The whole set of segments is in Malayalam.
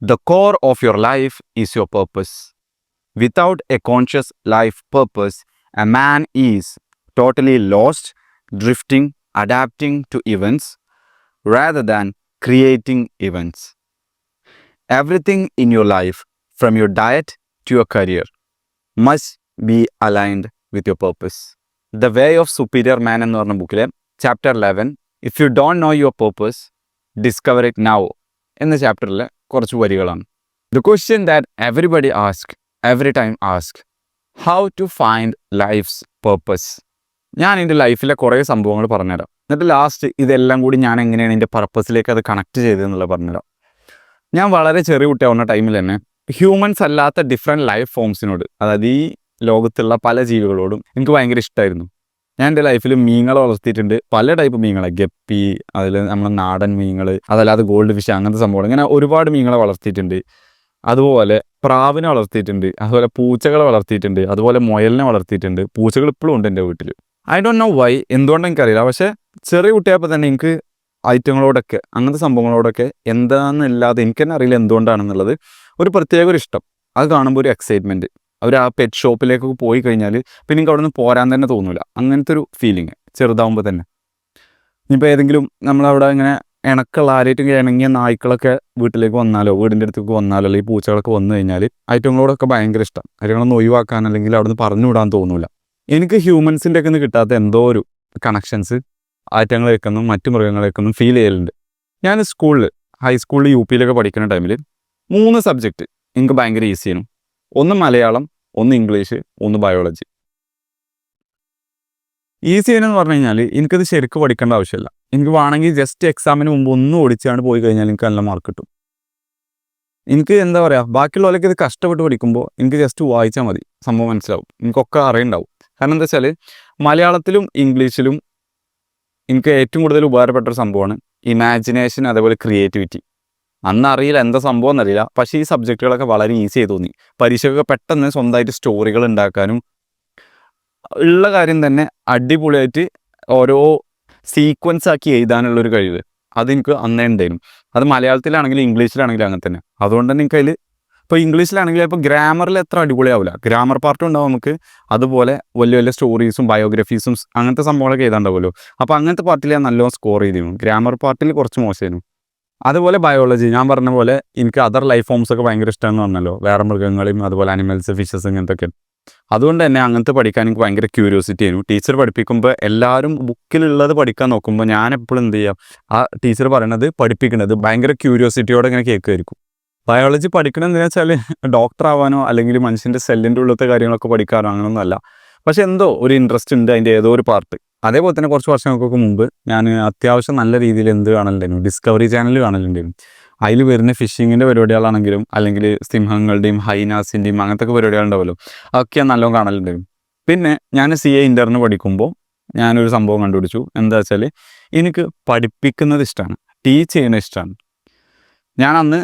The core of your life is your purpose. Without a conscious life purpose, a man is totally lost, drifting, adapting to events rather than creating events. Everything in your life, from your diet to your career, must be aligned with your purpose. The Way of Superior Man എന്ന് പറഞ്ഞ ബുക്കിലെ chapter 11 if you don't know your purpose discover it now എന്ന ചാപ്റ്ററിലെ കുറച്ച് വരികളാണ്. The question that everybody every time ask how to find life's purpose. ഞാൻ എൻ്റെ ലൈഫിലെ കുറേ സംഭവങ്ങൾ പറഞ്ഞുതരാം, എന്നിട്ട് ലാസ്റ്റ് ഇതെല്ലാം കൂടി ഞാൻ എങ്ങനെയാണ് എൻ്റെ പർപ്പസിലേക്ക് അത് കണക്ട് ചെയ്തതെന്നുള്ളത് പറഞ്ഞുതരാം. ഞാൻ വളരെ ചെറിയ കുട്ടിയാവുന്ന ടൈമിൽ തന്നെ ഹ്യൂമൻസ് അല്ലാത്ത ഡിഫറെൻറ്റ് ലൈഫ് ഫോംസിനോട്, അതായത് ഈ ലോകത്തുള്ള പല ജീവികളോടും എനിക്ക് ഭയങ്കര ഇഷ്ടമായിരുന്നു. ഞാൻ എൻ്റെ ലൈഫിൽ മീനുകളെ വളർത്തിയിട്ടുണ്ട്, പല ടൈപ്പ് മീനുകളെ, ഗപ്പി, അതിൽ നമ്മളെ നാടൻ മീനുകൾ, അതല്ലാതെ ഗോൾഡ് ഫിഷ്, അങ്ങനത്തെ സംഭവങ്ങൾ, ഇങ്ങനെ ഒരുപാട് മീനുകളെ വളർത്തിയിട്ടുണ്ട്. അതുപോലെ പ്രാവിനെ വളർത്തിയിട്ടുണ്ട്, അതുപോലെ പൂച്ചകളെ വളർത്തിയിട്ടുണ്ട്, അതുപോലെ മുയലിനെ വളർത്തിയിട്ടുണ്ട്. പൂച്ചകൾ ഇപ്പോഴും ഉണ്ട് എൻ്റെ വീട്ടിൽ. ഐ ഡോണ്ട് നോ വൈ, എന്തുകൊണ്ടെന്ന് എനിക്കറിയില്ല. പക്ഷേ ചെറിയ കുട്ടിയായപ്പോൾ തന്നെ എനിക്ക് ഐറ്റങ്ങളോടൊക്കെ, അങ്ങനത്തെ സംഭവങ്ങളോടൊക്കെ എന്താണെന്നല്ലാതെ എനിക്ക് തന്നെ അറിയില്ല എന്തുകൊണ്ടാണെന്നുള്ളത് ഒരു പ്രത്യേക ഒരു ഇഷ്ടം. അത് കാണുമ്പോൾ ഒരു എക്സൈറ്റ്മെൻറ്റ്. അവർ ആ പെറ്റ് ഷോപ്പിലേക്കൊക്കെ പോയി കഴിഞ്ഞാൽ പിന്നെ എനിക്ക് അവിടെ നിന്ന് പോരാൻ തന്നെ തോന്നില്ല. അങ്ങനത്തെ ഒരു ഫീലിംഗ് ചെറുതാവുമ്പോൾ തന്നെ. ഇനിയിപ്പോൾ ഏതെങ്കിലും നമ്മളവിടെ ഇങ്ങനെ ഇണക്കുള്ള ആരെയും ഇണങ്ങിയ നായ്ക്കളൊക്കെ വീട്ടിലേക്ക് വന്നാലോ, വീടിൻ്റെ അടുത്തേക്ക് വന്നാലോ, അല്ലെങ്കിൽ പൂച്ചകളൊക്കെ വന്നു കഴിഞ്ഞാൽ ഐറ്റങ്ങളോടൊക്കെ ഭയങ്കര ഇഷ്ടം. കാര്യങ്ങളൊന്നും ഒഴിവാക്കാൻ അല്ലെങ്കിൽ അവിടെ നിന്ന് പറഞ്ഞു വിടാൻ തോന്നില്ല. എനിക്ക് ഹ്യൂമൻസിൻ്റെ ഒക്കെ കിട്ടാത്ത എന്തോ ഒരു കണക്ഷൻസ് ഐറ്റങ്ങളേക്കൊന്നും മറ്റു മൃഗങ്ങളേക്കൊന്നും ഫീൽ ചെയ്യലുണ്ട്. ഞാൻ സ്കൂളിൽ, ഹൈസ്കൂളിൽ, UP-യിലൊക്കെ പഠിക്കുന്ന ടൈമിൽ 3 സബ്ജക്റ്റ് എനിക്ക് ഭയങ്കര ഈസിയാണ്. ഒന്ന് മലയാളം, ഒന്ന് ഇംഗ്ലീഷ്, ഒന്ന് ബയോളജി. ഈസി എന്ന് പറഞ്ഞു കഴിഞ്ഞാൽ എനിക്കത് ശരിക്കും പഠിക്കേണ്ട ആവശ്യമില്ല. എനിക്ക് വേണമെങ്കിൽ ജസ്റ്റ് എക്സാമിന് മുമ്പ് ഒന്നും ഓടിച്ചാണ് പോയി കഴിഞ്ഞാൽ എനിക്ക് നല്ല മാർക്ക് കിട്ടും. എനിക്ക് എന്താ പറയുക, ബാക്കിയുള്ളവരൊക്കെ ഇത് കഷ്ടപ്പെട്ട് പഠിക്കുമ്പോൾ എനിക്ക് ജസ്റ്റ് വായിച്ചാൽ മതി, സംഭവം മനസ്സിലാവും, എനിക്കൊക്കെ അറിയുണ്ടാവും. കാരണം എന്താ വെച്ചാൽ മലയാളത്തിലും ഇംഗ്ലീഷിലും എനിക്ക് ഏറ്റവും കൂടുതൽ ഉപകാരപ്പെട്ടൊരു സംഭവമാണ് ഇമാജിനേഷൻ, അതേപോലെ ക്രിയേറ്റിവിറ്റി. അന്നറിയില്ല എന്താ സംഭവം എന്നറിയില്ല, പക്ഷേ ഈ സബ്ജക്റ്റുകളൊക്കെ വളരെ ഈസി ആയി തോന്നി. പരീക്ഷയ്ക്കൊക്കെ പെട്ടെന്ന് സ്വന്തമായിട്ട് സ്റ്റോറികൾ ഉണ്ടാക്കാനും ഉള്ള കാര്യം തന്നെ അടിപൊളിയായിട്ട് ഓരോ സീക്വൻസ് ആക്കി എഴുതാനുള്ളൊരു കഴിവ് അതെനിക്ക് അന്നേ ഉണ്ടായിരുന്നു. അത് മലയാളത്തിലാണെങ്കിലും ഇംഗ്ലീഷിലാണെങ്കിലും അങ്ങനെ തന്നെ. അതുകൊണ്ട് തന്നെ എനിക്കതിൽ ഇപ്പോൾ ഇംഗ്ലീഷിലാണെങ്കിൽ ഇപ്പോൾ ഗ്രാമറിൽ എത്ര അടിപൊളിയാവില്ല, ഗ്രാമർ പാർട്ടും ഉണ്ടാവും നമുക്ക്, അതുപോലെ വലിയ വലിയ സ്റ്റോറീസും ബയോഗ്രഫീസും അങ്ങനത്തെ സംഭവങ്ങളൊക്കെ എഴുതാണ്ടാവുമല്ലോ. അപ്പോൾ അങ്ങനത്തെ പാർട്ടിൽ ഞാൻ നല്ലോണം സ്കോർ ചെയ്തിരുന്നു, ഗ്രാമർ പാർട്ടിൽ കുറച്ച് മോശമായിരുന്നു. അതുപോലെ ബയോളജി, ഞാൻ പറഞ്ഞ പോലെ എനിക്ക് അതർ ലൈഫ് ഫോംസ് ഒക്കെ ഭയങ്കര ഇഷ്ടമെന്ന് പറഞ്ഞല്ലോ, വേറെ മൃഗങ്ങളെയും അതുപോലെ അനിമൽസ്, ഫിഷസ്, ഇങ്ങനത്തെയൊക്കെ. അതുകൊണ്ട് തന്നെ അങ്ങനത്തെ പഠിക്കാൻ എനിക്ക് ഭയങ്കര ക്യൂരിയോസിറ്റി ആയിരുന്നു. ടീച്ചർ പഠിപ്പിക്കുമ്പോൾ എല്ലാവരും ബുക്കിലുള്ളത് പഠിക്കാൻ നോക്കുമ്പോൾ ഞാൻ എപ്പോഴും എന്ത് ചെയ്യാം, ആ ടീച്ചർ പറയണത് പഠിപ്പിക്കുന്നത് ഭയങ്കര ക്യൂരിയോസിറ്റിയോടെ ഇങ്ങനെ കേൾക്കുമായിരിക്കും. ബയോളജി പഠിക്കണം എന്ന് വെച്ചാൽ ഡോക്ടർ ആവാനോ അല്ലെങ്കിൽ മനുഷ്യൻ്റെ സെല്ലിൻ്റെ ഉള്ളത്തെ കാര്യങ്ങളൊക്കെ പഠിക്കാനോ അങ്ങനെയൊന്നും അല്ല. പക്ഷെ എന്തോ ഒരു ഇൻട്രസ്റ്റ് ഉണ്ട് അതിൻ്റെ ഏതോ ഒരു പാർട്ട്. അതേപോലെ തന്നെ കുറച്ച് വർഷങ്ങൾക്കൊക്കെ മുമ്പ് ഞാൻ അത്യാവശ്യം നല്ല രീതിയിൽ എന്ത് കാണലുണ്ടായിരുന്നു, ഡിസ്കവറി ചാനൽ കാണലുണ്ടായിരുന്നു. അതിൽ വരുന്ന ഫിഷിങ്ങിൻ്റെ പരിപാടികളാണെങ്കിലും അല്ലെങ്കിൽ സിംഹങ്ങളുടെയും ഹൈനാസിൻ്റെയും അങ്ങനത്തെ പരിപാടികളുണ്ടാവുമല്ലോ, അതൊക്കെ ഞാൻ നല്ലോണം കാണലുണ്ടായിരുന്നു. പിന്നെ ഞാൻ CA ഇൻ്റർന് പഠിക്കുമ്പോൾ ഞാനൊരു സംഭവം കണ്ടുപിടിച്ചു. എന്താ വെച്ചാൽ എനിക്ക് പഠിപ്പിക്കുന്നത് ഇഷ്ടമാണ്, ടീച്ച് ചെയ്യുന്നത് ഇഷ്ടമാണ്. ഞാൻ അന്ന്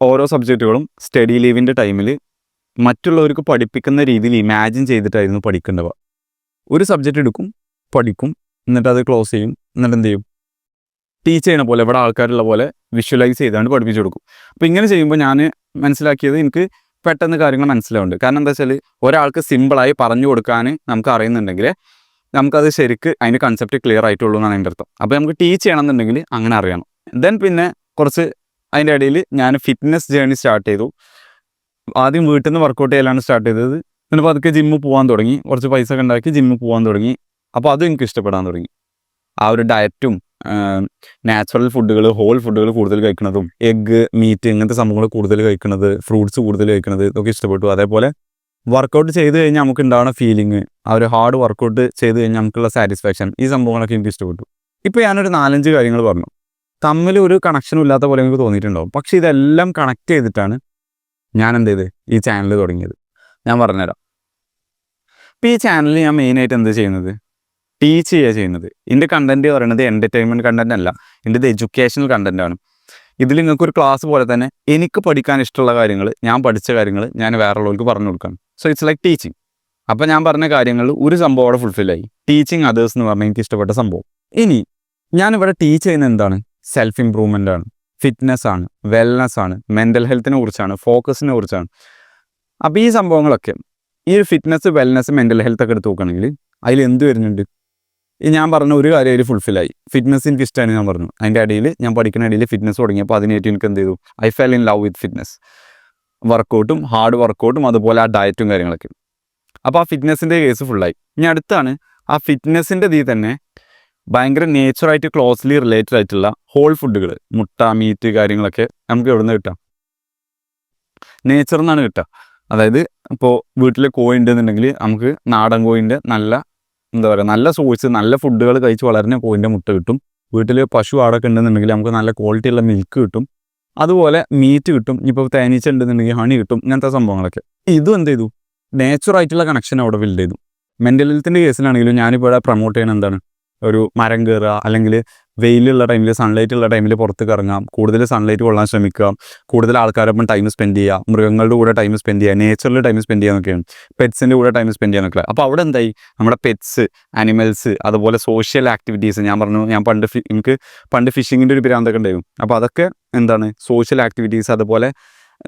ഓരോ സബ്ജക്റ്റുകളും സ്റ്റഡി ലീവിൻ്റെ ടൈമിൽ മറ്റുള്ളവർക്ക് പഠിപ്പിക്കുന്ന രീതിയിൽ ഇമാജിൻ ചെയ്തിട്ടായിരുന്നു പഠിക്കേണ്ടവ. ഒരു സബ്ജക്റ്റ് എടുക്കും, പഠിക്കും, എന്നിട്ട് അത് ക്ലോസ് ചെയ്യും, എന്നിട്ട് എന്ത് ചെയ്യും, ടീച്ച് ചെയ്യണ പോലെ ഇവിടെ ആൾക്കാരുള്ള പോലെ വിഷ്വലൈസ് ചെയ്താണ്ട് പഠിപ്പിച്ചു കൊടുക്കും. അപ്പോൾ ഇങ്ങനെ ചെയ്യുമ്പോൾ ഞാൻ മനസ്സിലാക്കിയത് എനിക്ക് പെട്ടെന്ന് കാര്യങ്ങൾ മനസ്സിലാവുന്നുണ്ട്. കാരണം എന്താ വെച്ചാൽ ഒരാൾക്ക് സിമ്പിളായി പറഞ്ഞു കൊടുക്കാൻ നമുക്ക് അറിയുന്നുണ്ടെങ്കിൽ നമുക്കത് ശരിക്ക് അതിൻ്റെ കൺസെപ്റ്റ് ക്ലിയർ ആയിട്ടുള്ളൂ എന്നാണ് എൻ്റെ അർത്ഥം. അപ്പോൾ നമുക്ക് ടീച്ച് ചെയ്യണമെന്നുണ്ടെങ്കിൽ അങ്ങനെ അറിയണം. ദെൻ പിന്നെ കുറച്ച് അതിൻ്റെ ഇടയിൽ ഞാൻ ഫിറ്റ്നസ് ജേർണി സ്റ്റാർട്ട് ചെയ്തു. ആദ്യം വീട്ടിൽ നിന്ന് വർക്കൗട്ട് ചെയ്യലാണ് സ്റ്റാർട്ട് ചെയ്തത്. പിന്നെ പതുക്കെ ജിമ്മിൽ പോകാൻ തുടങ്ങി, കുറച്ച് പൈസ ഒക്കെ ഉണ്ടാക്കി ജിമ്മിൽ പോകാൻ തുടങ്ങി. അപ്പോൾ അതും എനിക്ക് ഇഷ്ടപ്പെടാൻ തുടങ്ങി. ആ ഒരു ഡയറ്റും നാച്ചുറൽ ഫുഡുകൾ, ഹോൾ ഫുഡുകൾ കൂടുതൽ കഴിക്കുന്നതും, എഗ്ഗ്, മീറ്റ് ഇങ്ങനത്തെ സംഭവങ്ങൾ കൂടുതൽ കഴിക്കുന്നത്, ഫ്രൂട്ട്സ് കൂടുതൽ കഴിക്കുന്നത് ഇതൊക്കെ ഇഷ്ടപ്പെട്ടു. അതേപോലെ വർക്കൗട്ട് ചെയ്ത് കഴിഞ്ഞാൽ നമുക്ക് ഉണ്ടാവുന്ന ഫീലിംഗ്, ആ ഒരു ഹാർഡ് വർക്കൗട്ട് ചെയ്ത് കഴിഞ്ഞാൽ നമുക്കുള്ള സാറ്റിസ്ഫാക്ഷൻ, ഈ സംഭവങ്ങളൊക്കെ എനിക്ക് ഇഷ്ടപ്പെട്ടു. ഇപ്പോൾ ഞാനൊരു 4-5 കാര്യങ്ങൾ പറഞ്ഞു, തമ്മിൽ ഒരു കണക്ഷനും ഇല്ലാത്ത പോലെ എനിക്ക് തോന്നിയിട്ടുണ്ടാവും. പക്ഷേ ഇതെല്ലാം കണക്ട് ചെയ്തിട്ടാണ് ഞാൻ എന്ത് ചെയ്ത് ഈ ചാനൽ തുടങ്ങിയത്. ഞാൻ പറഞ്ഞുതരാം. ഇപ്പോൾ ഈ ചാനലിൽ ഞാൻ മെയിനായിട്ട് എന്ത് ചെയ്യുന്നത്, ടീച്ച് ചെയ്യുന്നത്. എൻ്റെ കണ്ടൻറ്റ് പറയുന്നത് എൻ്റർടൈൻമെൻറ്റ് കണ്ടൻറ്റ് അല്ല, എൻ്റെ എഡ്യൂക്കേഷണൽ കണ്ടൻറ്റാണ്. ഇതിൽ നിങ്ങൾക്കൊരു ക്ലാസ് പോലെ തന്നെ എനിക്ക് പഠിക്കാൻ ഇഷ്ടമുള്ള കാര്യങ്ങൾ, ഞാൻ പഠിച്ച കാര്യങ്ങൾ ഞാൻ വേറെയുള്ളവർക്ക് പറഞ്ഞു കൊടുക്കാം. So it's like teaching. അപ്പോൾ ഞാൻ പറഞ്ഞ കാര്യങ്ങൾ ഒരു സംഭവം അവിടെ ഫുൾഫില്ലായി. ടീച്ചിങ് അതേഴ്സ് എന്ന് പറഞ്ഞാൽ എനിക്ക് ഇഷ്ടപ്പെട്ട സംഭവം. ഇനി ഞാനിവിടെ ടീച്ച് ചെയ്യുന്നത് എന്താണ്, സെൽഫ് ഇമ്പ്രൂവ്മെൻ്റ് ആണ്. ഫിറ്റ്നസ്സാണ്, വെൽനെസ്സാണ്, മെൻ്റൽ ഹെൽത്തിനെ കുറിച്ചാണ്, ഫോക്കസിനെ കുറിച്ചാണ്. അപ്പോൾ ഈ സംഭവങ്ങളൊക്കെ ഈ ഒരു ഫിറ്റ്നസ്, വെൽനെസ്, മെൻ്റൽ ഹെൽത്ത് ഒക്കെ എടുത്ത് നോക്കുകയാണെങ്കിൽ അതിൽ എന്ത് വരുന്നുണ്ട്? ഈ ഞാൻ പറഞ്ഞ ഒരു കാര്യം അതിൽ ഫുൾഫില്ലായി. ഫിറ്റ്നസ് എനിക്ക് ഇഷ്ടമാണ് ഞാൻ പറഞ്ഞു. അതിൻ്റെ ഇടയിൽ ഞാൻ പഠിക്കുന്ന ഇടയിൽ ഫിറ്റ്നസ് തുടങ്ങിയപ്പോൾ അതിനായിട്ട് എനിക്ക് എന്ത് ചെയ്തു? I fell in love with fitness. വർക്കൗട്ടും ഹാർഡ് വർക്കൗട്ടും അതുപോലെ ആ ഡയറ്റും കാര്യങ്ങളൊക്കെ. അപ്പോൾ ആ ഫിറ്റ്നസിൻ്റെ കേസ് ഫുള്ളായി. ഇനി അടുത്താണ് ആ ഫിറ്റ്നസിൻ്റെ ഇതിൽ തന്നെ ഭയങ്കര നേച്ചറായിട്ട് ക്ലോസ്ലി റിലേറ്റഡ് ആയിട്ടുള്ള ഹോൾ ഫുഡുകൾ, മുട്ട, മീറ്റ് കാര്യങ്ങളൊക്കെ നമുക്ക് എവിടെ നിന്ന് കിട്ടാം? നേച്ചറിൽ നിന്നാണ് കിട്ടുക. അതായത് ഇപ്പോൾ വീട്ടിൽ കോഴി ഉണ്ടെന്നുണ്ടെങ്കിൽ നമുക്ക് നാടൻ കോഴിൻ്റെ നല്ല എന്താ പറയുക, നല്ല സോഴ്സ്, നല്ല ഫുഡുകൾ കഴിച്ച് വളരുന്ന കോഴിൻ്റെ മുട്ട കിട്ടും. വീട്ടിൽ പശു ആടൊക്കെ ഉണ്ടെന്നുണ്ടെങ്കിൽ നമുക്ക് നല്ല ക്വാളിറ്റിയുള്ള മിൽക്ക് കിട്ടും. അതുപോലെ മീറ്റ് കിട്ടും. ഇപ്പോൾ തേനീച്ച ഉണ്ടെന്നുണ്ടെങ്കിൽ ഹണി കിട്ടും. ഇങ്ങനത്തെ സംഭവങ്ങളൊക്കെ. ഇതും എന്ത് ചെയ്തു? നേച്ചറായിട്ടുള്ള കണക്ഷൻ അവിടെ ബിൽഡ് ചെയ്തു. മെൻ്റൽ ഹെൽത്തിൻ്റെ കേസിലാണെങ്കിലും ഞാനിപ്പോൾ ഇവിടെ പ്രൊമോട്ട് ചെയ്യുന്ന എന്താണ്? ഒരു മരം കയറുക, അല്ലെങ്കിൽ വെയിലുള്ള ടൈമിൽ, സൺലൈറ്റ് ഉള്ള ടൈമിൽ പുറത്തേക്ക് ഇറങ്ങാം, കൂടുതൽ സൺലൈറ്റ് കൊള്ളാൻ ശ്രമിക്കുക, കൂടുതൽ ആൾക്കാരൊപ്പം ടൈം സ്പെൻഡ് ചെയ്യുക, മൃഗങ്ങളുടെ കൂടെ ടൈം സ്പെൻഡ് ചെയ്യുക, നേച്ചറിൽ ടൈം സ്പെൻഡ് ചെയ്യാന്നൊക്കെയാണ്, പെറ്റ്സിൻ്റെ കൂടെ ടൈം സ്പെൻഡ് ചെയ്യാനൊക്കെ. അപ്പോൾ അവിടെ എന്തായി? നമ്മുടെ പെറ്റ്സ്, ആനിമൽസ്, അതുപോലെ സോഷ്യൽ ആക്ടിവിറ്റീസ്. ഞാൻ പറഞ്ഞു, ഞാൻ എനിക്ക് പണ്ട് ഫിഷിങ്ങിൻ്റെ ഒരു ഭ്രാന്തൊക്കെ ഉണ്ടായിരുന്നു. അപ്പോൾ അതൊക്കെ എന്താണ്? സോഷ്യൽ ആക്ടിവിറ്റീസ്, അതുപോലെ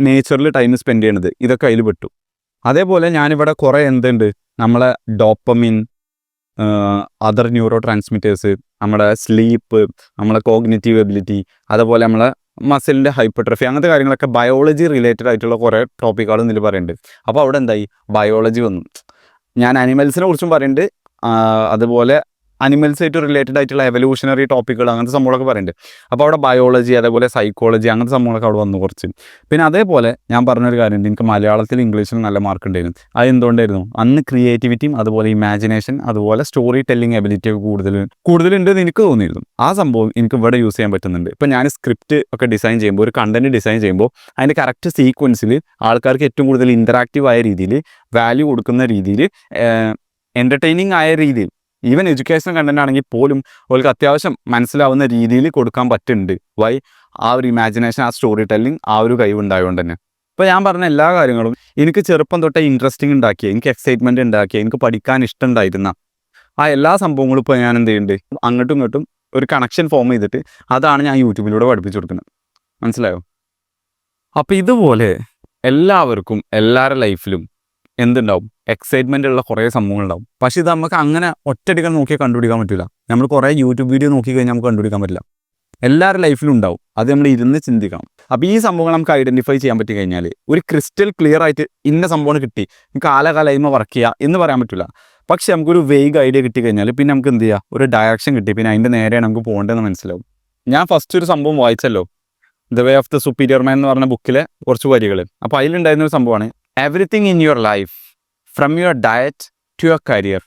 നേച്ചറിൽ ടൈം സ്പെൻഡ് ചെയ്യണത്, ഇതൊക്കെ അതിൽ പെട്ടു. അതേപോലെ ഞാനിവിടെ കുറേ എന്തുണ്ട്, നമ്മളെ ഡോപ്പമിൻ, അതർ ന്യൂറോ ട്രാൻസ്മിറ്റേഴ്സ്, നമ്മുടെ സ്ലീപ്പ്, നമ്മളെ കോഗ്നിറ്റീവ് എബിലിറ്റി, അതുപോലെ നമ്മളെ മസിലിൻ്റെ ഹൈപ്പർട്രഫി, അങ്ങനത്തെ കാര്യങ്ങളൊക്കെ ബയോളജി റിലേറ്റഡ് ആയിട്ടുള്ള കുറേ ടോപ്പിക്കുകൾ ഇതിൽ പറയുന്നുണ്ട്. അപ്പോൾ അവിടെ എന്തായി? ബയോളജി വന്നു. ഞാൻ അനിമൽസിനെ കുറിച്ചും പറയുന്നുണ്ട്, അതുപോലെ അനിമൽസായിട്ട് റിലേറ്റഡ് ആയിട്ടുള്ള എവല്യൂഷണറി ടോപ്പിക്കുകൾ, അങ്ങനത്തെ സംഭവങ്ങളൊക്കെ പറയുന്നുണ്ട്. അപ്പോൾ അവിടെ ബയോളജി, അതേപോലെ സൈക്കോളജി, അങ്ങനത്തെ സംഭവങ്ങളൊക്കെ അവിടെ വന്നു കുറച്ച്. പിന്നെ അതേപോലെ ഞാൻ പറഞ്ഞൊരു കാര്യമുണ്ട്, എനിക്ക് മലയാളത്തിലും ഇംഗ്ലീഷിലും നല്ല മാർക്ക് ഉണ്ടായിരുന്നു. അത് എന്തുകൊണ്ടായിരുന്നു? അന്ന് ക്രിയേറ്റിവിറ്റിയും അതുപോലെ ഇമാജിനേഷൻ, അതുപോലെ സ്റ്റോറി ടെല്ലിംഗ് എബിലിറ്റി ഒക്കെ കൂടുതലുണ്ടെന്ന് എനിക്ക് തോന്നിയിരുന്നു. ആ സംഭവം എനിക്ക് ഇവിടെ യൂസ് ചെയ്യാൻ പറ്റുന്നുണ്ട്. ഇപ്പോൾ ഞാൻ സ്ക്രിപ്റ്റ് ഒക്കെ ഡിസൈൻ ചെയ്യുമ്പോൾ, ഒരു കണ്ടന്റ് ഡിസൈൻ ചെയ്യുമ്പോൾ അതിൻ്റെ കറക്റ്റ് സീക്വൻസിൽ ആൾക്കാർക്ക് ഏറ്റവും കൂടുതൽ ഇൻറ്ററാക്റ്റീവ് ആയ രീതിയിൽ, വാല്യൂ കൊടുക്കുന്ന രീതിയിൽ, എൻ്റർടൈനിങ് ആയ രീതിയിൽ, ഈവൻ എഡ്യൂക്കേഷൻ കണ്ടന്റ് ആണെങ്കിൽ പോലും അവർക്ക് അത്യാവശ്യം മനസ്സിലാവുന്ന രീതിയിൽ കൊടുക്കാൻ പറ്റുന്നുണ്ട്. വൈ? ആ ഒരു ഇമാജിനേഷൻ, ആ സ്റ്റോറി ടെല്ലിംഗ്, ആ ഒരു കഴിവുണ്ടായതുകൊണ്ട് തന്നെ. ഇപ്പോൾ ഞാൻ പറഞ്ഞ എല്ലാ കാര്യങ്ങളും എനിക്ക് ചെറുപ്പം തൊട്ടേ ഇൻട്രസ്റ്റിംഗ് ഉണ്ടാക്കിയ, എനിക്ക് എക്സൈറ്റ്മെൻറ്റ് ഉണ്ടാക്കിയ, എനിക്ക് പഠിക്കാൻ ഇഷ്ടമുണ്ടായിരുന്ന ആ എല്ലാ സംഭവങ്ങളും ഇപ്പോൾ ഞാൻ എന്ത് ചെയ്യുന്നുണ്ട്? അങ്ങോട്ടും ഇങ്ങോട്ടും ഒരു കണക്ഷൻ ഫോം ചെയ്തിട്ട് അതാണ് ഞാൻ യൂട്യൂബിലൂടെ പഠിപ്പിച്ചു കൊടുക്കുന്നത്. മനസ്സിലായോ? അപ്പോൾ ഇതുപോലെ എല്ലാവർക്കും എല്ലാവരുടെ ലൈഫിലും എന്തുണ്ടാവും? എക്സൈറ്റ്മെൻ്റ് ഉള്ള കുറേ സംഭവങ്ങളുണ്ടാവും. പക്ഷേ ഇത് നമുക്ക് അങ്ങനെ ഒറ്റയടിക്കാൻ നോക്കിയാൽ കണ്ടുപിടിക്കാൻ പറ്റില്ല. നമ്മൾ കുറേ യൂട്യൂബ് വീഡിയോ നോക്കി കഴിഞ്ഞാൽ നമുക്ക് കണ്ടുപിടിക്കാൻ പറ്റില്ല. എല്ലാവരുടെ ലൈഫിലും ഉണ്ടാവും. അത് നമ്മൾ ഇരുന്ന് ചിന്തിക്കണം. അപ്പോൾ ഈ സംഭവങ്ങൾ നമുക്ക് ഐഡൻറ്റിഫൈ ചെയ്യാൻ പറ്റി കഴിഞ്ഞാൽ ഒരു ക്രിസ്റ്റൽ ക്ലിയർ ആയിട്ട് ഇന്ന സംഭവം കിട്ടി, കാലകാലമായിമ വർക്ക് ചെയ്യുക എന്ന് പറയാൻ പറ്റില്ല. പക്ഷേ നമുക്കൊരു വേഗ് ഐഡിയ കിട്ടി കഴിഞ്ഞാൽ പിന്നെ നമുക്ക് എന്ത് ചെയ്യുക? ഒരു ഡയറക്ഷൻ കിട്ടി, പിന്നെ അതിൻ്റെ നേരെയാണ് നമുക്ക് പോകേണ്ടതെന്ന് മനസ്സിലാവും. ഞാൻ ഫസ്റ്റ് ഒരു സംഭവം വായിച്ചല്ലോ, the way of the superior man എന്ന് പറഞ്ഞ ബുക്കിലെ കുറച്ച് വരികൾ. അപ്പോൾ അതിലുണ്ടായിരുന്നൊരു സംഭവമാണ്, everything in your life from your diet to your career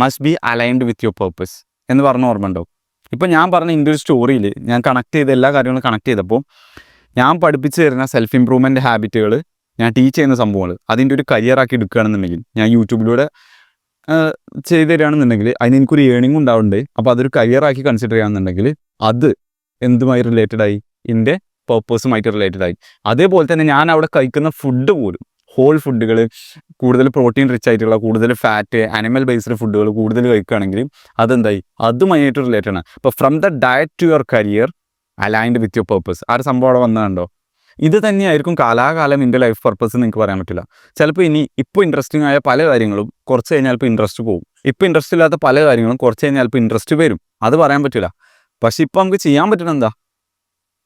must be aligned with your purpose എന്ന് പറഞ്ഞ ഓർമ്മ ഉണ്ടോ? ഇപ്പോൾ ഞാൻ പറഞ്ഞ ഇതിൻ്റെ ഒരു സ്റ്റോറിയിൽ ഞാൻ കണക്ട് ചെയ്ത എല്ലാ കാര്യങ്ങളും കണക്ട് ചെയ്തപ്പോൾ ഞാൻ പഠിപ്പിച്ച് തരുന്ന സെൽഫ് ഇമ്പ്രൂവ്മെൻറ്റ് ഹാബിറ്റുകൾ, ഞാൻ ടീച്ച് ചെയ്യുന്ന സംഭവങ്ങൾ അതിൻ്റെ ഒരു കരിയറാക്കി എടുക്കുകയാണെന്നുണ്ടെങ്കിൽ, ഞാൻ യൂട്യൂബിലൂടെ ചെയ്ത് തരികയാണെന്നുണ്ടെങ്കിൽ അതിന് എനിക്കൊരു ഏണിംഗ് ഉണ്ടാവുന്നുണ്ട്. അപ്പോൾ അതൊരു കരിയറാക്കി കൺസിഡർ ചെയ്യുകയാണെന്നുണ്ടെങ്കിൽ അത് എന്തുമായി റിലേറ്റഡായി? എൻ്റെ പേർപ്പസുമായിട്ട് റിലേറ്റഡായി. അതേപോലെ തന്നെ ഞാൻ അവിടെ കഴിക്കുന്ന ഫുഡ് പോലും ഹോൾ ഫുഡുകൾ, കൂടുതൽ പ്രോട്ടീൻ റിച്ച് ആയിട്ടുള്ള, കൂടുതൽ ഫാറ്റ്, ആനിമൽ ബേസ്ഡ് ഫുഡുകൾ കൂടുതൽ കഴിക്കുകയാണെങ്കിൽ അതെന്തായി? അതുമായിട്ട് റിലേറ്റഡ് ആണ്. ഇപ്പോൾ from the diet to your career aligned with your purpose, ആ ഒരു സംഭവം അവിടെ വന്നതുണ്ടോ? ഇത് തന്നെയായിരിക്കും കാലാകാലം എൻ്റെ ലൈഫ് പർപ്പസ് എന്ന് എനിക്ക് പറയാൻ പറ്റില്ല. ചിലപ്പോൾ ഇപ്പോൾ ഇൻട്രസ്റ്റിംഗ് ആയ പല കാര്യങ്ങളും കുറച്ച് കഴിഞ്ഞാൽ ഇപ്പോൾ ഇൻട്രസ്റ്റ് പോകും. ഇപ്പോൾ ഇൻട്രസ്റ്റ് ഇല്ലാത്ത പല കാര്യങ്ങളും കുറച്ച് കഴിഞ്ഞാൽ ഇപ്പോൾ ഇൻട്രസ്റ്റ് വരും. അത് പറയാൻ പറ്റില്ല. പക്ഷെ ഇപ്പോൾ നമുക്ക് ചെയ്യാൻ പറ്റുന്നത് എന്താ?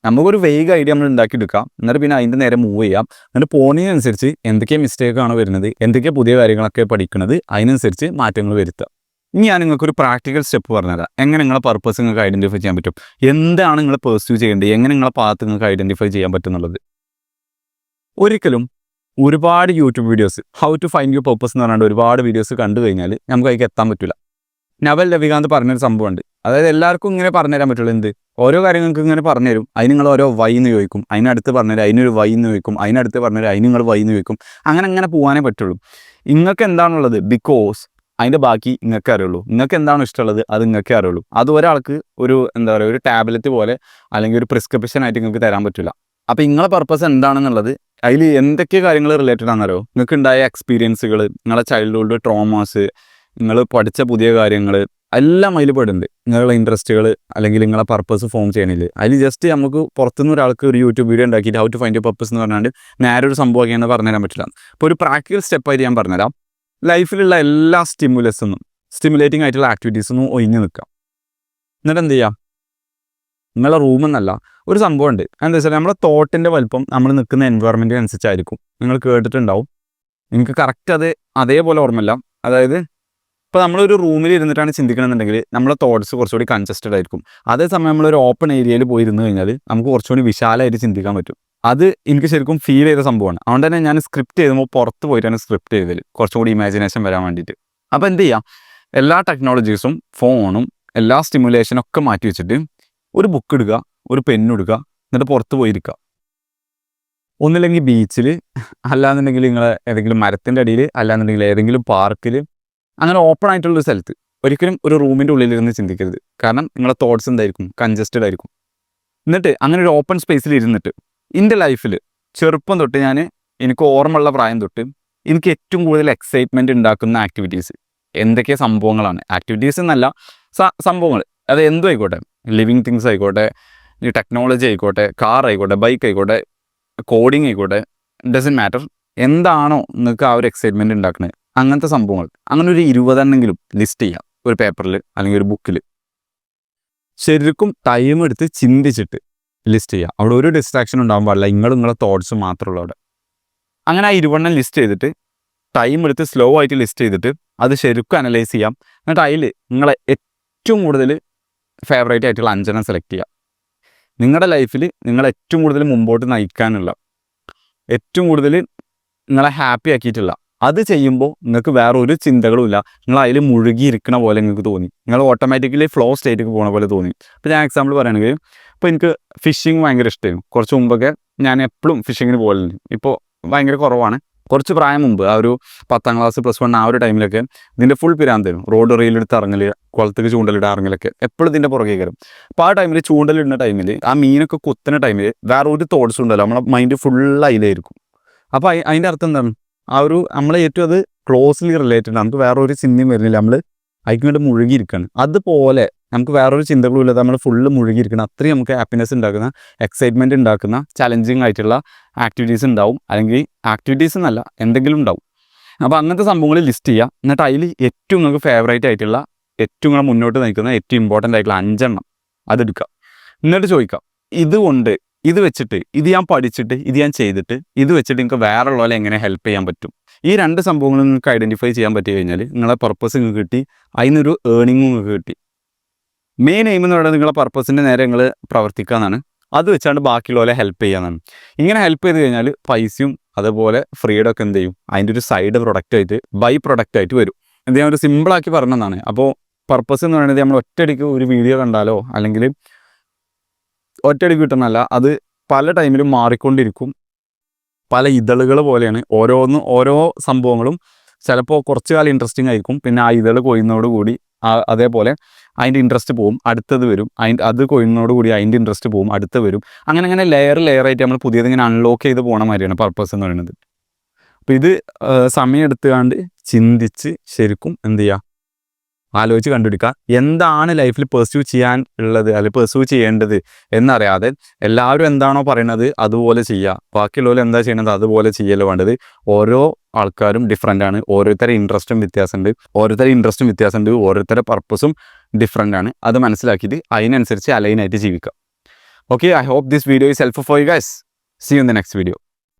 നമുക്കൊരു വേഗ ഐഡിയ നമ്മൾ ഉണ്ടാക്കിയെടുക്കാം, എന്നിട്ട് പിന്നെ അതിൻ്റെ നേരെ മൂവ് ചെയ്യാം. എന്നിട്ട് പോകുന്നതിനനുസരിച്ച് എന്തൊക്കെ മിസ്റ്റേക്കാണ് വരുന്നത്, എന്തൊക്കെ പുതിയ കാര്യങ്ങളൊക്കെ പഠിക്കുന്നത്, അതിനനുസരിച്ച് മാറ്റങ്ങൾ വരുത്തുക. ഇനി ഞാൻ നിങ്ങൾക്കൊരു പ്രാക്ടിക്കൽ സ്റ്റെപ്പ് പറഞ്ഞുതരാം, എങ്ങനെ നിങ്ങളെ പർപ്പസ് നിങ്ങൾക്ക് ഐഡൻറ്റിഫൈ ചെയ്യാൻ പറ്റും, എന്താണ് നിങ്ങൾ പെർസ്യൂ ചെയ്യേണ്ടത്, എങ്ങനെ നിങ്ങളെ പാത്ത് നിങ്ങൾക്ക് ഐഡൻറ്റിഫൈ ചെയ്യാൻ പറ്റും എന്നുള്ളത്. ഒരിക്കലും ഒരുപാട് YouTube videos, how to find your purpose എന്ന് പറഞ്ഞാൽ ഒരുപാട് വീഡിയോസ് കണ്ടു കഴിഞ്ഞാൽ നമുക്ക് അതിലേക്ക് എത്താൻ പറ്റില്ല. നവൽ രവികാന്ത് പറഞ്ഞൊരു സംഭവമുണ്ട്, അതായത് എല്ലാവർക്കും ഇങ്ങനെ പറഞ്ഞുതരാൻ പറ്റുള്ളൂ. എന്ത്? ഓരോ കാര്യങ്ങൾക്ക് ഇങ്ങനെ പറഞ്ഞുതരും, അതിന് നിങ്ങൾ ഓരോ വൈ എന്ന് ചോദിക്കും, അതിനടുത്ത് പറഞ്ഞുതരും അതിനൊരു വൈ എന്ന് ചോദിക്കും, അതിനടുത്ത് പറഞ്ഞുതരും അതിന് നിങ്ങൾ വൈ എന്ന് ചോദിക്കും. അങ്ങനെ പോകാനേ പറ്റുള്ളൂ. നിങ്ങൾക്ക് എന്താണുള്ളത് ബിക്കോസ് അതിൻ്റെ ബാക്കി നിങ്ങൾക്ക് അറിയുള്ളൂ. നിങ്ങൾക്ക് എന്താണോ ഇഷ്ടമുള്ളത് അത് നിങ്ങൾക്ക് അറിയുള്ളൂ. അത് ഒരാൾക്ക് ഒരു എന്താ പറയുക, ഒരു ടാബ്ലറ്റ് പോലെ അല്ലെങ്കിൽ ഒരു പ്രിസ്ക്രിപ്ഷൻ ആയിട്ട് നിങ്ങൾക്ക് തരാൻ പറ്റില്ല. അപ്പോൾ നിങ്ങളെ പർപ്പസ് എന്താണെന്നുള്ളത് അതിൽ എന്തൊക്കെ കാര്യങ്ങൾ റിലേറ്റഡ് ആണെന്നറിയോ? നിങ്ങൾക്ക് ഉണ്ടായ എക്സ്പീരിയൻസുകൾ, നിങ്ങളെ ചൈൽഡ്ഹുഡ് ട്രോമാസ്, നിങ്ങൾ പഠിച്ച പുതിയ കാര്യങ്ങൾ, എല്ലാം അതിൽ പെടുന്നുണ്ട്. നിങ്ങളുടെ ഇൻട്രസ്റ്റുകൾ അല്ലെങ്കിൽ നിങ്ങളെ പർപ്പസ് ഫോം ചെയ്യണില്ല. അതിൽ ജസ്റ്റ് നമുക്ക് പുറത്തുനിന്ന് ഒരാൾക്ക് ഒരു യൂട്യൂബ് വീഡിയോ ഉണ്ടാക്കിയിട്ട് how to find your purpose എന്ന് പറഞ്ഞാൽ നേരെ ഒരു സംഭവമൊക്കെയാണ് പറഞ്ഞുതരാൻ പറ്റില്ല. ഇപ്പോൾ ഒരു പ്രാക്ടിക്കൽ സ്റ്റെപ്പായിട്ട് ഞാൻ പറഞ്ഞുതരാം. ലൈഫിലുള്ള എല്ലാ സ്റ്റിമുലേറ്റിംഗ് ആയിട്ടുള്ള ആക്ടിവിറ്റീസൊന്നും ഒഴിഞ്ഞു നിൽക്കാം. എന്നിട്ട് എന്ത് ചെയ്യാം, നിങ്ങളുടെ റൂമെന്നല്ല ഒരു സംഭവമുണ്ട്. എന്താ വെച്ചാൽ നമ്മളെ തോട്ടിൻ്റെ വലുപ്പം നമ്മൾ നിൽക്കുന്ന എൻവയോൺമെൻറ്റിനനുസരിച്ചായിരിക്കും. നിങ്ങൾ കേട്ടിട്ടുണ്ടാവും, എനിക്ക് കറക്റ്റ് അതേപോലെ ഓർമ്മയില്ല. അതായത് ഇപ്പോൾ നമ്മളൊരു റൂമിൽ ഇരുന്നിട്ടാണ് ചിന്തിക്കണമെന്നുണ്ടെങ്കിൽ നമ്മളെ തോട്ട്സ് കുറച്ചുകൂടി കൺജസ്റ്റഡ് ആയിരിക്കും. അതേസമയം നമ്മളൊരു ഓപ്പൺ ഏരിയയിൽ പോയി ഇരുന്ന് കഴിഞ്ഞാൽ നമുക്ക് കുറച്ചുകൂടി വിശാലമായിട്ട് ചിന്തിക്കാൻ പറ്റും. അത് എനിക്ക് ശരിക്കും ഫീൽ ചെയ്ത സംഭവമാണ്. അതുകൊണ്ട് തന്നെ ഞാൻ സ്ക്രിപ്റ്റ് ചെയ്തുമ്പോൾ പുറത്ത് പോയിട്ടാണ് സ്ക്രിപ്റ്റ് ചെയ്തത്, കുറച്ചും കൂടി ഇമാജിനേഷൻ വരാൻ വേണ്ടിയിട്ട്. അപ്പോൾ എന്ത് ചെയ്യാം, എല്ലാ ടെക്നോളജീസും ഫോണും എല്ലാ സ്റ്റിമുലേഷനൊക്കെ മാറ്റി വെച്ചിട്ട് ഒരു ബുക്ക് എടുക്കുക, ഒരു പെന്നെടുക്കുക, എന്നിട്ട് പുറത്ത് പോയിരിക്കുക. ഒന്നില്ലെങ്കിൽ ബീച്ചിൽ, അല്ലാന്നുണ്ടെങ്കിൽ നിങ്ങൾ ഏതെങ്കിലും മരത്തിൻ്റെ അടിയിൽ, അല്ലാന്നുണ്ടെങ്കിൽ ഏതെങ്കിലും പാർക്കിൽ, അങ്ങനെ ഓപ്പൺ ആയിട്ടുള്ളൊരു സ്ഥലത്ത്. ഒരിക്കലും ഒരു റൂമിൻ്റെ ഉള്ളിലിരുന്ന് ചിന്തിക്കരുത്. കാരണം നിങ്ങളെ തോട്ട്സ് എന്തായിരിക്കും, കൺജസ്റ്റഡ് ആയിരിക്കും. എന്നിട്ട് അങ്ങനെ ഒരു ഓപ്പൺ സ്പേസിൽ ഇരുന്നിട്ട് എൻ്റെ ലൈഫിൽ ചെറുപ്പം തൊട്ട് എനിക്ക് ഓർമ്മയുള്ള പ്രായം തൊട്ട് എനിക്ക് ഏറ്റവും കൂടുതൽ എക്സൈറ്റ്മെൻറ്റ് ഉണ്ടാക്കുന്ന ആക്ടിവിറ്റീസ് എന്തൊക്കെ സംഭവങ്ങളാണ്. ആക്ടിവിറ്റീസ് എന്നല്ല, സംഭവങ്ങൾ. അത് എന്തും ആയിക്കോട്ടെ, ലിവിങ് തിങ്സ് ആയിക്കോട്ടെ, ഈ ടെക്നോളജി ആയിക്കോട്ടെ, കാർ ആയിക്കോട്ടെ, ബൈക്ക് ആയിക്കോട്ടെ, കോഡിങ് ആയിക്കോട്ടെ, ഡസൻറ്റ് മാറ്റർ. എന്താണോ നിങ്ങൾക്ക് ആ ഒരു എക്സൈറ്റ്മെൻറ്റ് ഉണ്ടാക്കുന്നത് അങ്ങനത്തെ സംഭവങ്ങൾ, അങ്ങനെ ഒരു 20 ലിസ്റ്റ് ചെയ്യാം ഒരു പേപ്പറിൽ അല്ലെങ്കിൽ ഒരു ബുക്കിൽ. ശരിക്കും ടൈം എടുത്ത് ചിന്തിച്ചിട്ട് ലിസ്റ്റ് ചെയ്യുക. അവിടെ ഒരു ഡിസ്ട്രാക്ഷൻ ഉണ്ടാകാൻ പാടില്ല, നിങ്ങളെ തോട്ട്സ് മാത്രമുള്ള അവിടെ. അങ്ങനെ ആ 20 ലിസ്റ്റ് ചെയ്തിട്ട് ടൈം എടുത്ത് സ്ലോ ആയിട്ട് ലിസ്റ്റ് ചെയ്തിട്ട് അത് ശരിക്കും അനലൈസ് ചെയ്യാം. എന്നിട്ട് അതിൽ നിങ്ങളെ ഏറ്റവും കൂടുതൽ ഫേവറേറ്റ് ആയിട്ടുള്ള 5 സെലക്ട് ചെയ്യുക. നിങ്ങളുടെ ലൈഫിൽ നിങ്ങൾ ഏറ്റവും കൂടുതൽ മുമ്പോട്ട് നയിക്കാനുള്ള, ഏറ്റവും കൂടുതൽ നിങ്ങളെ ഹാപ്പി ആക്കിയിട്ടുള്ള, അത് ചെയ്യുമ്പോൾ നിങ്ങൾക്ക് വേറെ ഒരു ചിന്തകളുമില്ല. നിങ്ങൾ അതിൽ മുഴുകിയിരിക്കണ പോലെ നിങ്ങൾക്ക് തോന്നി, നിങ്ങൾ ഓട്ടോമാറ്റിക്കലി ഫ്ലോ സ്റ്റേറ്റിലേക്ക് പോകുന്ന പോലെ തോന്നി. ഇപ്പോൾ ഞാൻ എക്സാമ്പിൾ പറയുകയാണെങ്കിൽ, ഇപ്പോൾ എനിക്ക് ഫിഷിങ് ഭയങ്കര ഇഷ്ടമായിരുന്നു. കുറച്ച് മുമ്പൊക്കെ ഞാൻ എപ്പോഴും ഫിഷിങ്ങിന് പോകലുണ്ട്. ഇപ്പോൾ ഭയങ്കര കുറവാണ്. കുറച്ച് പ്രായം മുമ്പ്, ആ ഒരു 10ാം ക്ലാസ് +1 ആ ഒരു ടൈമിലൊക്കെ ഇതിൻ്റെ ഫുൾ പിരാന്തായിരുന്നു. റോഡ് റീലെടുത്ത് ഇറങ്ങൽ, കുളത്തേക്ക് ചൂണ്ടലിട്ട് ഇറങ്ങലൊക്കെ എപ്പോഴും ഇതിൻ്റെ പുറകെ കയറും. അപ്പോൾ ആ ടൈമിൽ ചൂണ്ടലിടുന്ന ടൈമിൽ, ആ മീനൊക്കെ കുത്തുന്ന ടൈമിൽ വേറെ ഒരു തോട്ട്സ് ഉണ്ടല്ലോ, നമ്മളെ മൈൻഡ് ഫുൾ അതിലായിരിക്കും. അപ്പോൾ അതിൻ്റെ അർത്ഥം എന്താണ്, ആ ഒരു നമ്മളെ ഏറ്റവും അത് ക്ലോസ്ലി റിലേറ്റഡ്, നമുക്ക് വേറെ ഒരു ചിന്തയും വരുന്നില്ല, നമ്മൾ അതിന് വേണ്ടി മുഴുകിയിരിക്കുകയാണ്. അതുപോലെ നമുക്ക് വേറൊരു ചിന്തകളും ഇല്ലാതെ നമ്മൾ ഫുള്ള് മുഴുകിയിരിക്കണം. അത്രയും നമുക്ക് ഹാപ്പിനെസ് ഉണ്ടാക്കുന്ന, എക്സൈറ്റ്മെൻറ്റ് ഉണ്ടാക്കുന്ന, ചലഞ്ചിങ് ആയിട്ടുള്ള ആക്ടിവിറ്റീസ് ഉണ്ടാവും. അല്ലെങ്കിൽ ആക്ടിവിറ്റീസ് എന്നല്ല, എന്തെങ്കിലും ഉണ്ടാവും. അപ്പോൾ അങ്ങനത്തെ സംഭവങ്ങൾ ലിസ്റ്റ് ചെയ്യുക. എന്നിട്ട് അതിൽ ഏറ്റവും നിങ്ങൾക്ക് ഫേവറേറ്റ് ആയിട്ടുള്ള, ഏറ്റവും നിങ്ങൾ മുന്നോട്ട് നയിക്കുന്ന, ഏറ്റവും ഇമ്പോർട്ടൻ്റ് ആയിട്ടുള്ള 5 അതെടുക്കുക. എന്നിട്ട് ചോദിക്കുക, ഇതുകൊണ്ട്, ഇത് വെച്ചിട്ട്, ഇത് ഞാൻ പഠിച്ചിട്ട്, ഇത് ഞാൻ ചെയ്തിട്ട്, ഇത് വെച്ചിട്ട് നിങ്ങൾക്ക് വേറെ ഉള്ളവരെ എങ്ങനെ ഹെൽപ്പ് ചെയ്യാൻ പറ്റും. ഈ 2 സംഭവങ്ങൾ നിങ്ങൾക്ക് ഐഡൻറ്റിഫൈ ചെയ്യാൻ പറ്റി കഴിഞ്ഞാൽ നിങ്ങളെ പർപ്പസ് നിങ്ങൾക്ക് കിട്ടി, അതിനൊരു ഏണിങ്ങും നിങ്ങൾക്ക് കിട്ടി. മെയിൻ എയിം എന്ന് പറയുന്നത് നിങ്ങളെ പർപ്പസിൻ്റെ നേരെ നിങ്ങൾ പ്രവർത്തിക്കുക എന്നാണ്. അത് വെച്ചാണ്ട് ബാക്കിയുള്ളവരെ ഹെൽപ്പ് ചെയ്യാന്നാണ്. ഇങ്ങനെ ഹെൽപ്പ് ചെയ്ത് കഴിഞ്ഞാൽ പൈസയും അതുപോലെ ഫ്രീഡം ഒക്കെ എന്ത് ചെയ്യും, അതിൻ്റെ ഒരു സൈഡ് പ്രൊഡക്റ്റായിട്ട്, ബൈ പ്രൊഡക്റ്റായിട്ട് വരും. എന്ത് ചെയ്യാൻ ഒരു സിമ്പിളാക്കി പറഞ്ഞതാണ്. അപ്പോൾ പർപ്പസ് എന്ന് പറയുന്നത് നമ്മൾ ഒറ്റയടിക്ക് ഒരു വീഡിയോ കണ്ടാലോ അല്ലെങ്കിൽ ഒറ്റയടിക്ക് കിട്ടുന്നതല്ല, അത് പല ടൈമിലും മാറിക്കൊണ്ടിരിക്കും. പല ഇതളുകൾ പോലെയാണ് ഓരോ സംഭവങ്ങളും. ചിലപ്പോൾ കുറച്ച് കാലം ഇൻട്രസ്റ്റിംഗ് ആയിരിക്കും, പിന്നെ ആ ഇതൾ കൊയ്യുന്നതോടുകൂടി അതേപോലെ അതിൻ്റെ ഇൻട്രസ്റ്റ് പോവും, അടുത്തത് വരും. അത് കൊയ്യുന്നതോടുകൂടി അതിൻ്റെ ഇൻട്രസ്റ്റ് പോവും, അടുത്ത് വരും. അങ്ങനെ ലെയറായിട്ട് നമ്മൾ പുതിയതിങ്ങനെ അൺലോക്ക് ചെയ്ത് പോകണ മാതിരിയാണ് പർപ്പസ് എന്ന് പറയുന്നത്. അപ്പോൾ ഇത് സമയം എടുത്തുകൊണ്ട് ചിന്തിച്ച് ശരിക്കും എന്ത് ചെയ്യുക, ആലോചിച്ച് കണ്ടുപിടിക്കുക. എന്താണ് ലൈഫിൽ പെർസ്യൂ ചെയ്യാൻ ഉള്ളത്, അല്ലെങ്കിൽ പെർസ്യൂ ചെയ്യേണ്ടത് എന്നറിയാതെ എല്ലാവരും എന്താണോ പറയുന്നത് അതുപോലെ ചെയ്യുക, ബാക്കിയുള്ളവർ എന്താ ചെയ്യുന്നത് അതുപോലെ ചെയ്യല്ലോ വേണ്ടത്. ഓരോ ആൾക്കാരും ഡിഫറൻ്റ് ആണ്, ഓരോരുത്തരുടെ ഇൻട്രസ്റ്റും വ്യത്യാസമുണ്ട്, ഓരോരുത്തരുടെ പർപ്പസും ഡിഫറൻ്റ് ആണ്. അത് മനസ്സിലാക്കിയിട്ട് അതിനനുസരിച്ച് അലൈനായിട്ട് ജീവിക്കുക. Okay, I hope this video is helpful for you guys. See you in the next video.